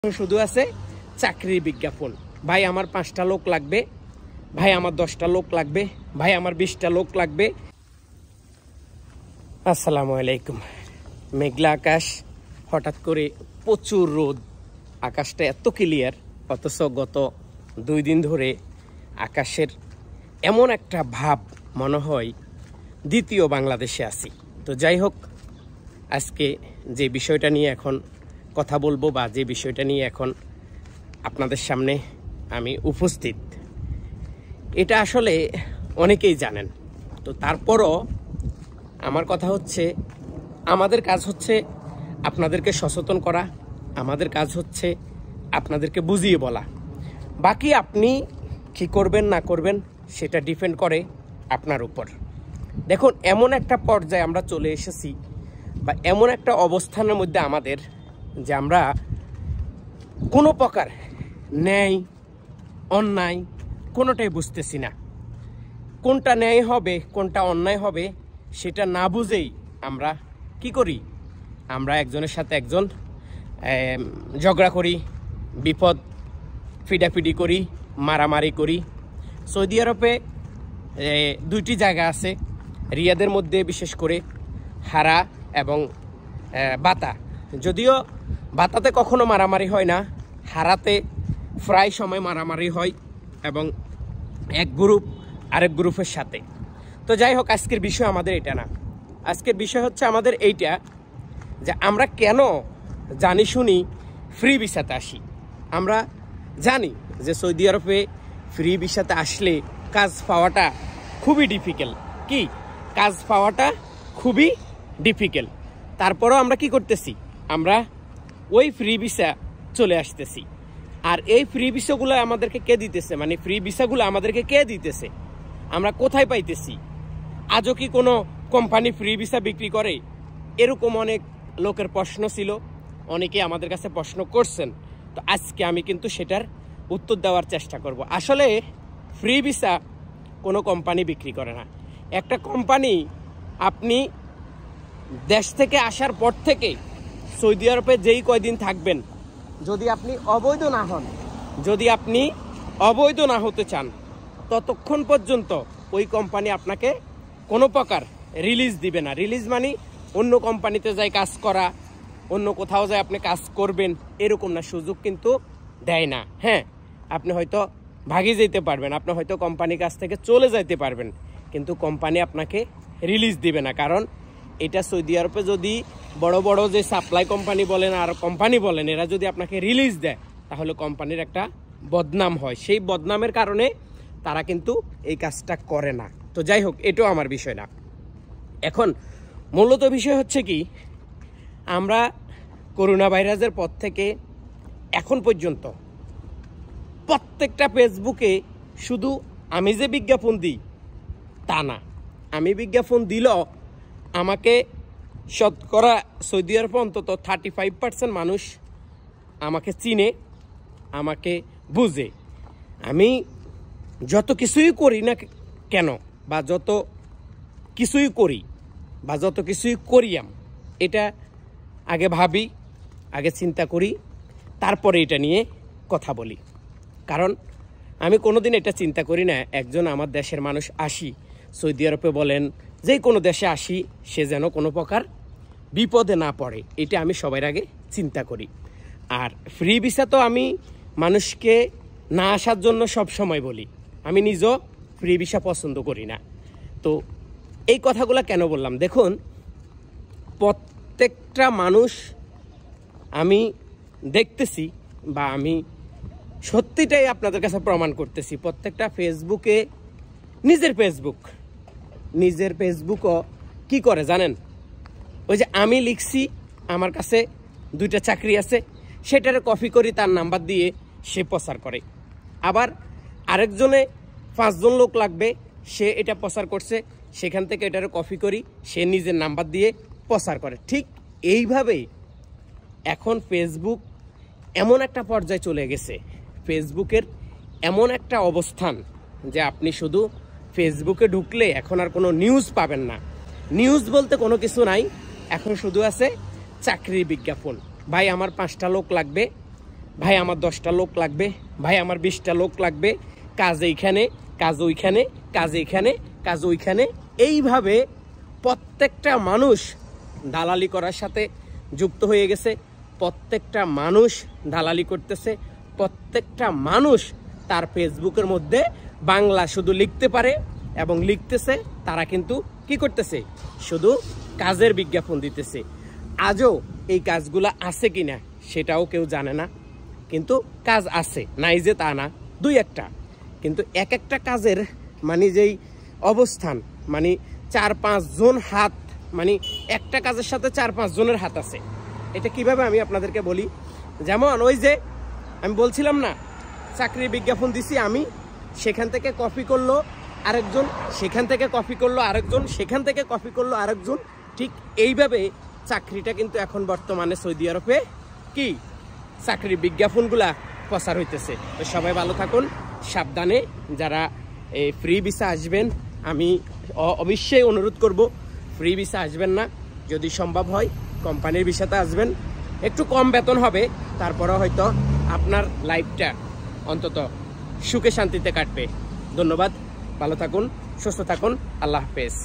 শুধু আছে চাকরির বিজ্ঞাপন। ভাই আমার 5টা লোক লাগবে, ভাই আমার 10টা লোক লাগবে, ভাই আমার 20টা লোক লাগবে। আসসালামু আলাইকুম। মেঘলা আকাশ, হঠাৎ করে প্রচুর রোদ, আকাশটা এত ক্লিয়ার, অথচ গত 2 দিন ধরে আকাশের এমন একটা ভাব মনে হয় দ্বিতীয় বাংলাদেশে আছি। তো যাই হোক, আজকে যে বিষয়টা নিয়ে এখন কথা বলবো বা যে বিষয়টা নিয়ে এখন আপনাদের সামনে আমি উপস্থিত, এটা আসলে অনেকেই জানেন। তো তারপরও আমার কথা হচ্ছে, আমাদের কাজ হচ্ছে আপনাদেরকে সচেতন করা, আমাদের কাজ হচ্ছে আপনাদেরকে বুঝিয়ে বলা। বাকি আপনি কি করবেন না করবেন সেটা ডিপেন্ড করে আপনার উপর। দেখুন, এমন একটা পর্যায়ে আমরা চলে এসেছি বা এমন একটা অবস্থানের মধ্যে আমাদের, যে আমরা কোনো প্রকার ন্যায় অন্যায় কোনোটাই বুঝতেছি না। কোনটা ন্যায় হবে কোনটা অন্যায় হবে সেটা না বুঝেই আমরা কি করি, আমরা একজনের সাথে একজন ঝগড়া করি, বিপদ ফিডাফিডি করি, মারামারি করি। সৌদি আরবে 2টি জায়গা আছে, রিয়াদের মধ্যে বিশেষ করে হারা এবং বাতা। যদিও বাতাতে কখনো মারামারি হয় না, হারাতে প্রায় সময় মারামারি হয় এবং এক গ্রুপ আরেক গ্রুপের সাথে। তো যাই হোক, আজকের বিষয় আমাদের এটা না। আজকের বিষয় হচ্ছে আমাদের এইটা, যে আমরা কেন জানি শুনি ফ্রি ভিসাতে আসি। আমরা জানি যে সৌদি আরবে ফ্রি ভিসাতে আসলে কাজ পাওয়াটা খুবই ডিফিকাল্ট। কি কাজ পাওয়াটা খুবই ডিফিকাল্ট। তারপরও আমরা কি করতেছি, আমরা ওই ফ্রি ভিসা চলে আসতেছি। আর এই ফ্রি ভিসাগুলো আমাদেরকে কে দিতেছে, মানে ফ্রি ভিসাগুলো আমাদেরকে কে দিতেছে, আমরা কোথায় পাইতেছি? আজও কি কোনো কোম্পানি ফ্রি ভিসা বিক্রি করে? এরকম অনেক লোকের প্রশ্ন ছিল, অনেকে আমাদের কাছে প্রশ্ন করছেন। তো আজকে আমি কিন্তু সেটার উত্তর দেওয়ার চেষ্টা করব। আসলে ফ্রি ভিসা কোনো কোম্পানি বিক্রি করে না। একটা কোম্পানি, আপনি দেশ থেকে আসার পর থেকে সৌদি আরবে যেই কয়দিন থাকবেন, যদি আপনি অবৈধ না হন, যদি আপনি অবৈধ না হতে চান, ততক্ষণ পর্যন্ত ওই কোম্পানি আপনাকে কোনো প্রকার রিলিজ দিবে না। রিলিজ মানে অন্য কোম্পানিতে যাই কাজ করা, অন্য কোথাও যাই আপনি কাজ করবেন, এরকম না, সুযোগ কিন্তু দেয় না। হ্যাঁ, আপনি হয়তো ভাগে যেতে পারবেন, আপনি হয়তো কোম্পানির কাছ থেকে চলে যাইতে পারবেন, কিন্তু কোম্পানি আপনাকে রিলিজ দিবে না। কারণ এটা সৌদি আরবে যদি বড় বড় যে সাপ্লাই কোম্পানি বলেন আর কোম্পানি বলেন, এরা যদি আপনাকে রিলিজ দেয় তাহলে কোম্পানির একটা বদনাম হয়। সেই বদনামের কারণে তারা কিন্তু এই কাজটা করে না। তো যাই হোক, এটাও আমার বিষয় না। এখন মূলত বিষয় হচ্ছে কি, আমরা করোনা ভাইরাসের পর থেকে এখন পর্যন্ত প্রত্যেকটা ফেসবুকে শুধু আমি যে বিজ্ঞাপন দিই তা না, আমি বিজ্ঞাপন দিলেও আমাকে শতকরা সৌদি আরবে অন্তত 35% মানুষ আমাকে চিনে, আমাকে বুঝে। আমি যত কিছুই করি না কেন, বা যত কিছুই করি বা যত কিছুই করিয়াম, এটা আগে ভাবি, আগে চিন্তা করি, তারপরে এটা নিয়ে কথা বলি। কারণ আমি কোনোদিন এটা চিন্তা করি না একজন আমার দেশের মানুষ আসি, সৌদি আরবে বলেন যে কোনো দেশে আসি, সে যেন কোনো প্রকার বিপদে না পড়ে। এটা আমি সবার আগে চিন্তা করি। আর ফ্রি ভিসা তো আমি মানুষকে না আসার জন্য সব সময় বলি, আমি নিজেও ফ্রি ভিসা পছন্দ করি না। তো এই কথাগুলো কেন বললাম, দেখুন, প্রত্যেকটা মানুষ আমি দেখতেছি, বা আমি সত্যিটাই আপনাদের কাছে প্রমাণ করতেছি, প্রত্যেকটা ফেসবুকে নিজের ফেসবুকও কি করে জানেন, ওই যে আমি লিখছি আমার কাছে 2টা চাকরি আছে, সেটারে কপি করি, তার নাম্বার দিয়ে সে প্রচার করে। আবার আরেকজনে 5 জন লোক লাগবে, সে এটা প্রচার করছে, সেখান থেকে এটারে কপি করি, সে নিজের নাম্বার দিয়ে প্রচার করে। ঠিক এইভাবেই এখন ফেসবুক এমন একটা পর্যায়ে চলে গেছে, ফেসবুকের এমন একটা অবস্থান যে আপনি শুধু ফেসবুকে ঢুকলে এখন আর কোনো নিউজ পাবেন না। নিউজ বলতে কোনো কিছু নাই, এখন শুধু আছে চাকরির বিজ্ঞাপন। ভাই আমার 5টা লোক লাগবে, ভাই আমার 10টা লোক লাগবে, ভাই আমার 20টা লোক লাগবে, কাজ এইখানে, কাজ ওইখানে, কাজ এইখানে, কাজ ওইখানে। এইভাবে প্রত্যেকটা মানুষ দালালি করার সাথে যুক্ত হয়ে গেছে। প্রত্যেকটা মানুষ দালালি করতেছে। প্রত্যেকটা মানুষ তার ফেসবুকের মধ্যে বাংলা শুধু লিখতে পারে এবং লিখতেছে। তারা কিন্তু কি করতেছে? শুধু কাজের বিজ্ঞাপন দিতেছে। আজও এই কাজগুলা আছে কিনা সেটাও কেউ জানে না, কিন্তু কাজ আছে, নাই যে তা না, 2-1টা। কিন্তু এক একটা কাজের মানে যেই অবস্থান, মানে 4-5 জন হাত, মানে একটা কাজের সাথে 4-5 জনের হাত আছে। এটা কিভাবে আমি আপনাদেরকে বলি। যেমন ওই যে আমি বলছিলাম না, চাকরির বিজ্ঞাপন দিছি আমি, সেখান থেকে কপি করলো আরেকজন, সেখান থেকে কপি করলো আরেকজন, সেখান থেকে কপি করলো আরেকজন। ঠিক এইভাবে চাকরিটা কিন্তু এখন বর্তমানে সৌদি আরবে কি চাকরির বিজ্ঞাপনগুলা প্রচার হইতেছে। তো সবাই ভালো থাকুন, সাবধানে। যারা এই ফ্রি ভিসা আসবেন, আমি অবশ্যই অনুরোধ করব ফ্রি ভিসা আসবেন না। যদি সম্ভব হয় কোম্পানির ভিসাতে আসবেন। একটু কম বেতন হবে, তারপরে হয়তো আপনার লাইফটা অন্তত সুখে শান্তিতে কাটবে। ধন্যবাদ, ভালো থাকুন, সুস্থ থাকুন, আল্লাহ হাফেজ।